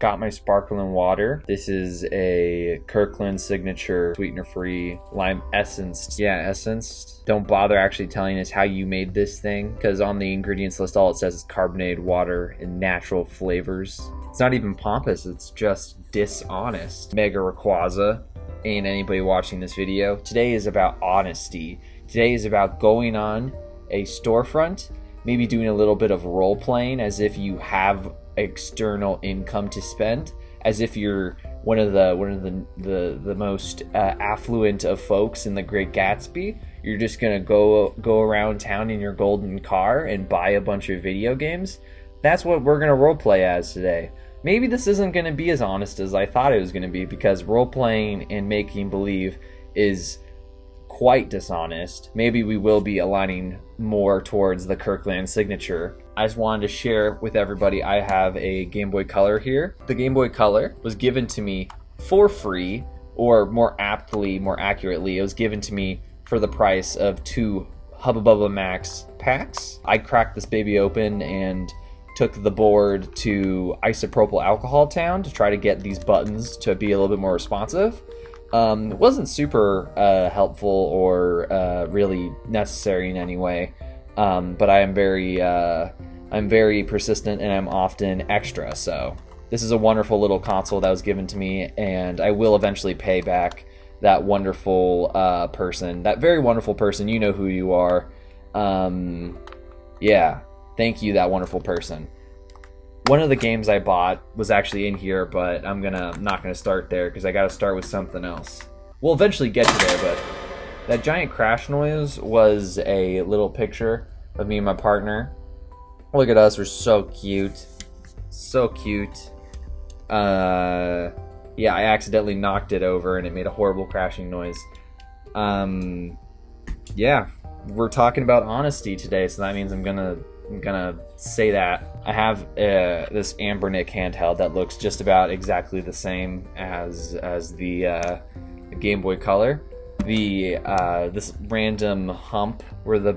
got my sparkling water. This is a Kirkland signature sweetener-free lime essence. Yeah, essence. Don't bother actually telling us how you made this thing, because on the ingredients list, all it says is carbonated water and natural flavors. It's not even pompous, it's just dishonest. Mega Rayquaza. Ain't anybody watching this video. Today is about honesty. Today is about going on a storefront, maybe doing a little bit of role playing as if you have external income to spend, as if you're one of the most affluent of folks in the Great Gatsby. You're just gonna go around town in your golden car and buy a bunch of video games. That's what we're gonna role play as today. Maybe this isn't gonna be as honest as I thought it was gonna be, because role playing and making believe is quite dishonest. Maybe we will be aligning more towards the Kirkland signature. I just wanted to share with everybody I have a Game Boy Color here. The Game Boy Color was given to me for free, or more accurately, it was given to me for the price of 2 Hubba Bubba Max packs. I cracked this baby open and took the board to Isopropyl Alcohol Town to try to get these buttons to be a little bit more responsive. It wasn't super helpful or really necessary in any way, but I'm very persistent and I'm often extra. So this is a wonderful little console that was given to me, and I will eventually pay back that wonderful person, that very wonderful person. You know who you are. Yeah, thank you, that wonderful person. One of the games I bought was actually in here, but I'm not gonna start there because I gotta start with something else. We'll eventually get to there, but that giant crash noise was a little picture of me and my partner. Look at us, we're so cute. So cute. Yeah, I accidentally knocked it over and it made a horrible crashing noise. Yeah, we're talking about honesty today, so that means I'm gonna say that. I have this Ambernick handheld that looks just about exactly the same as the Game Boy Color. This random hump where the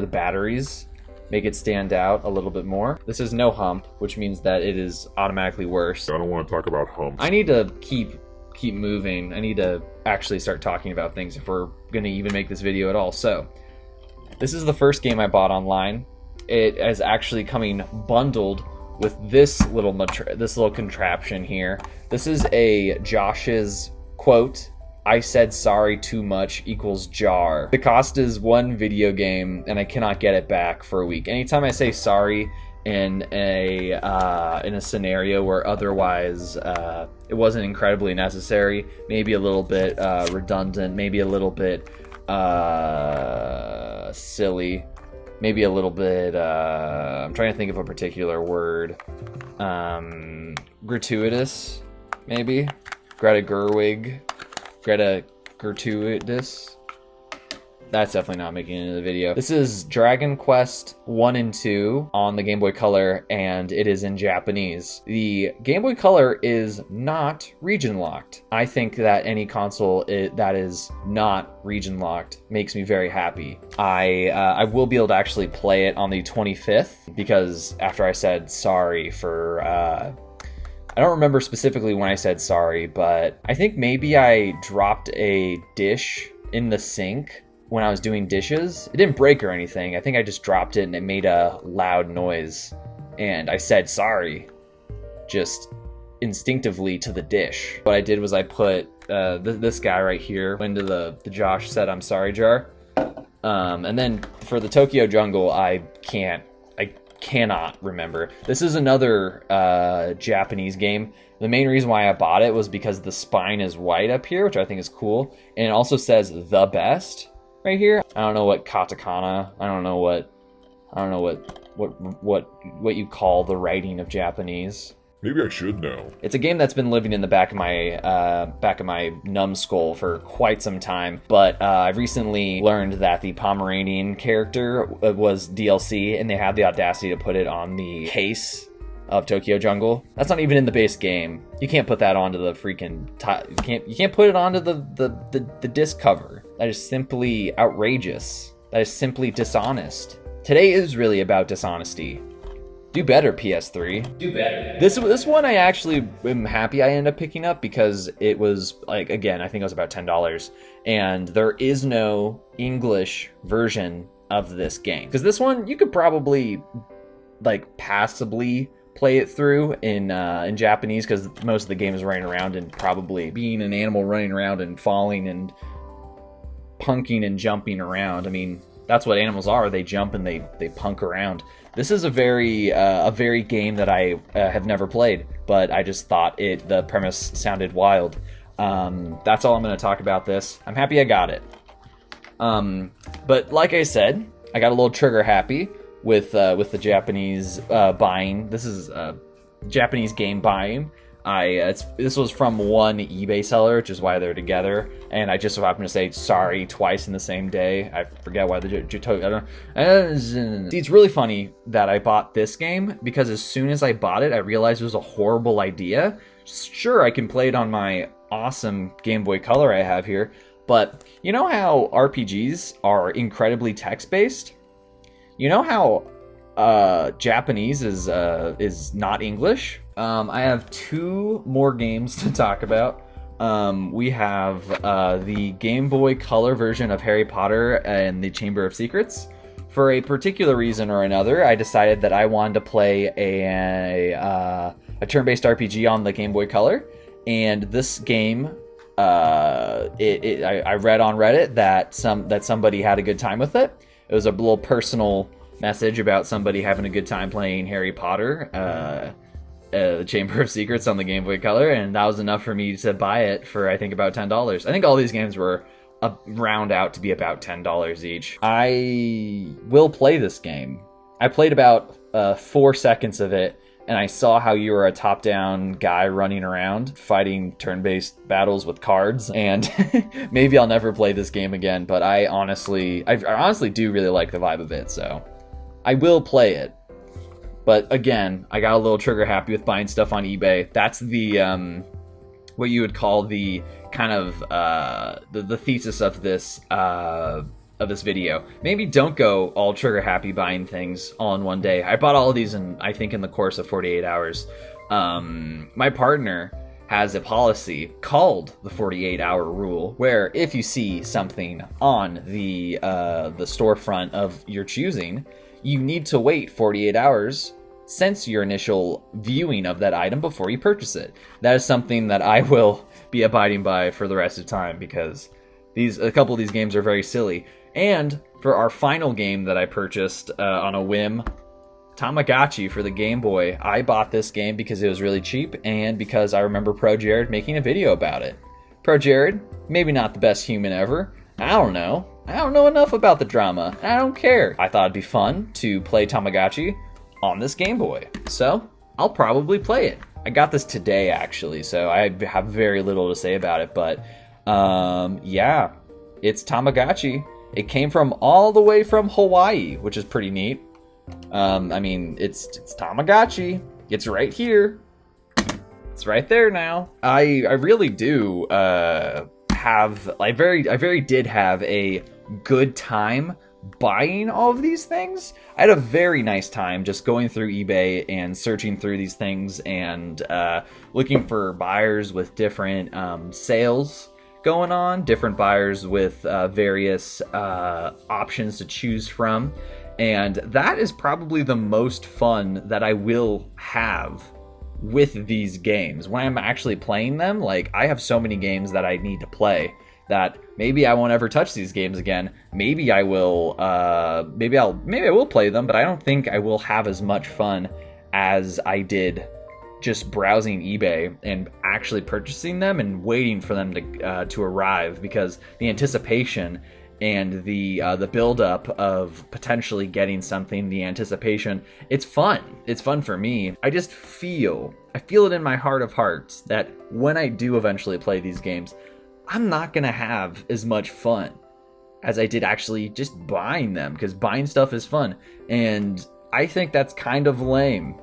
batteries make it stand out a little bit more. This is no hump, which means that it is automatically worse. I don't want to talk about humps. I need to keep moving. I need to actually start talking about things if we're gonna even make this video at all. So this is the first game I bought online. It is actually coming bundled with this little contraption here. This is a Jooshrs quote, "I said sorry too much equals jar." The cost is 1 video game, and I cannot get it back for a week. Anytime I say sorry in a scenario where otherwise it wasn't incredibly necessary, maybe a little bit redundant, maybe a little bit silly, maybe a little bit, I'm trying to think of a particular word. Gratuitous, maybe? Greta Gratuitous. That's definitely not making it into the video. This is Dragon Quest 1 and 2 on the Game Boy Color, and it is in Japanese. The Game Boy Color is not region locked. I think that any console that is not region locked makes me very happy. I will be able to actually play it on the 25th, because after I said sorry for, I don't remember specifically when I said sorry, but I think maybe I dropped a dish in the sink when I was doing dishes. It didn't break or anything. I think I just dropped it and it made a loud noise. And I said sorry, just instinctively to the dish. What I did was I put this guy right here into the Josh said I'm sorry jar. And then for the Tokyo Jungle, I cannot remember. This is another Japanese game. The main reason why I bought it was because the spine is white up here, which I think is cool. And it also says the best right here. I don't know what katakana, I don't know what you call the writing of Japanese. Maybe I should know. It's a game that's been living in the back of my numbskull for quite some time, but I've recently learned that the Pomeranian character was DLC, and they had the audacity to put it on the case of Tokyo Jungle. That's not even in the base game. You can't put that onto the freaking you can't put it onto the disc cover. That is simply outrageous. That is simply dishonest. Today is really about dishonesty. Do better, PS3. Do better. This one I actually am happy I ended up picking up because it was, like, again, I think it was about $10. And there is no English version of this game. Because this one, you could probably, like, passably play it through in Japanese, because most of the game is running around and probably being an animal running around and falling and punking and jumping around. I mean, that's what animals are. They jump and they punk around. This is a very game that I have never played, but I just thought the premise sounded wild. That's all I'm going to talk about this. I'm happy I got it. But like I said, I got a little trigger happy with the Japanese buying. This is Japanese game buying. This was from one eBay seller, which is why they're together, and I just so happened to say sorry twice in the same day. I forget why it's really funny that I bought this game, because as soon as I bought it, I realized it was a horrible idea. Sure, I can play it on my awesome Game Boy Color I have here, but you know how RPGs are incredibly text-based? You know how Japanese is not English? I have two more games to talk about. We have the Game Boy Color version of Harry Potter and the Chamber of Secrets. For a particular reason or another, I decided that I wanted to play a turn-based RPG on the Game Boy Color, and this game, I read on Reddit that somebody had a good time with it. It was a little personal message about somebody having a good time playing Harry Potter, the Chamber of Secrets on the Game Boy Color, and that was enough for me to buy it for, I think, about $10. I think all these games were round out to be about $10 each. I will play this game. I played about 4 seconds of it, and I saw how you were a top-down guy running around fighting turn-based battles with cards, and maybe I'll never play this game again, but I honestly do really like the vibe of it, so I will play it. But again, I got a little trigger happy with buying stuff on eBay. That's the what you would call the kind of the thesis of this video. Maybe don't go all trigger happy buying things all in one day. I bought all of these in the course of 48 hours. My partner has a policy called the 48-hour rule, where if you see something on the storefront of your choosing, you need to wait 48 hours since your initial viewing of that item before you purchase it. That is something that I will be abiding by for the rest of time, because a couple of these games are very silly. And for our final game that I purchased on a whim, Tamagotchi for the Game Boy, I bought this game because it was really cheap and because I remember Pro Jared making a video about it. Pro Jared, maybe not the best human ever. I don't know enough about the drama. I don't care. I thought it'd be fun to play Tamagotchi on this Game Boy, so I'll probably play it. I got this today, actually, so I have very little to say about it, but yeah, it's Tamagotchi. It came all the way from Hawaii, which is pretty neat. I mean, it's Tamagotchi. It's right here. It's right there now. I really do I very did have a good time buying all of these things. I had a very nice time just going through eBay and searching through these things and looking for buyers with different sales going on, different buyers with various options to choose from. And that is probably the most fun that I will have with these games. When I'm actually playing them, like, I have so many games that I need to play that maybe I won't ever touch these games again. Maybe I will, maybe I will play them, but I don't think I will have as much fun as I did just browsing eBay and actually purchasing them and waiting for them to arrive, because the anticipation and the build-up of potentially getting something, the anticipation, it's fun. It's fun for me. I feel it in my heart of hearts that when I do eventually play these games, I'm not gonna have as much fun as I did actually just buying them, because buying stuff is fun, and I think that's kind of lame.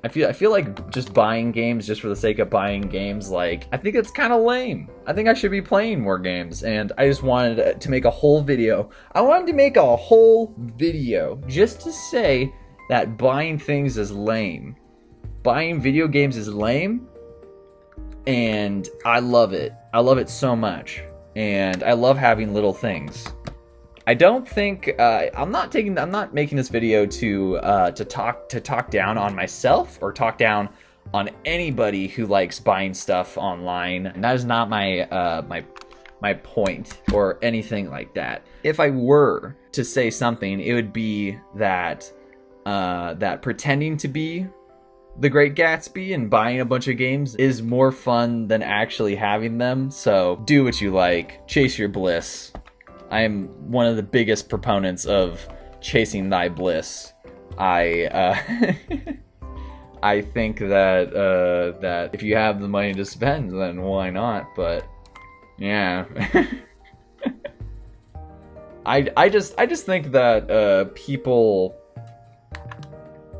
I feel like just buying games just for the sake of buying games, like, I think it's kind of lame. I think I should be playing more games, and I just wanted to make a whole video. I wanted to make a whole video just to say that buying things is lame. Buying video games is lame, and I love it. I love it so much, and I love having little things. I don't think I'm not making this video to talk down on myself or talk down on anybody who likes buying stuff online. And that is not my point or anything like that. If I were to say something, it would be that that pretending to be the Great Gatsby and buying a bunch of games is more fun than actually having them. So do what you like, chase your bliss. I am one of the biggest proponents of chasing thy bliss. I I think that that if you have the money to spend, then why not? But yeah, I just think that people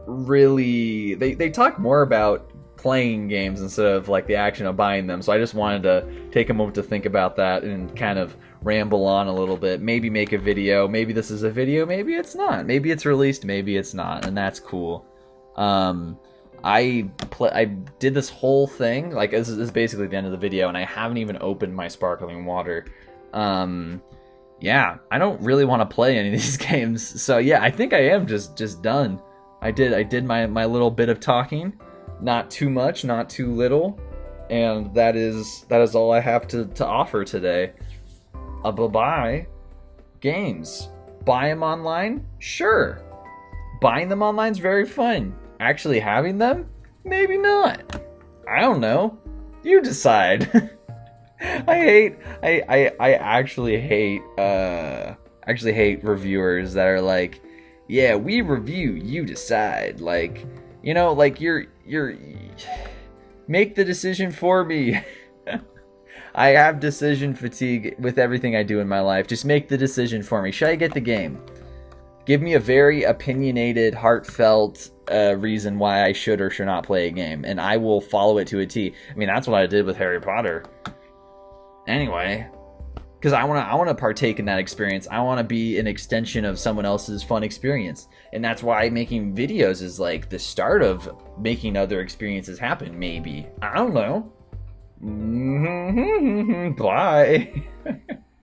really they talk more about playing games instead of like the action of buying them. So I just wanted to take a moment to think about that and kind of ramble on a little bit. Maybe make a video. Maybe this is a video. Maybe it's not. Maybe it's released. Maybe it's not, and that's cool. I did this whole thing. Like this is basically the end of the video, and I haven't even opened my sparkling water. Yeah, I don't really want to play any of these games. So yeah, I think I am just done. I did my little bit of talking. Not too much, not too little, and that is all I have to offer today. Bye-bye. Games. Buy them online? Sure. Buying them online is very fun. Actually having them? Maybe not. I don't know. You decide. I actually hate reviewers that are like, yeah, we review, you decide. Like, you know, like you're make the decision for me. I have decision fatigue with everything I do in my life. Just make the decision for me. Should I get the game? Give me a very opinionated, heartfelt reason why I should or should not play a game, and I will follow it to a T. I mean, that's what I did with Harry Potter. Anyway, because I want to partake in that experience. I want to be an extension of someone else's fun experience, and that's why making videos is like the start of making other experiences happen. Maybe, I don't know. Bye.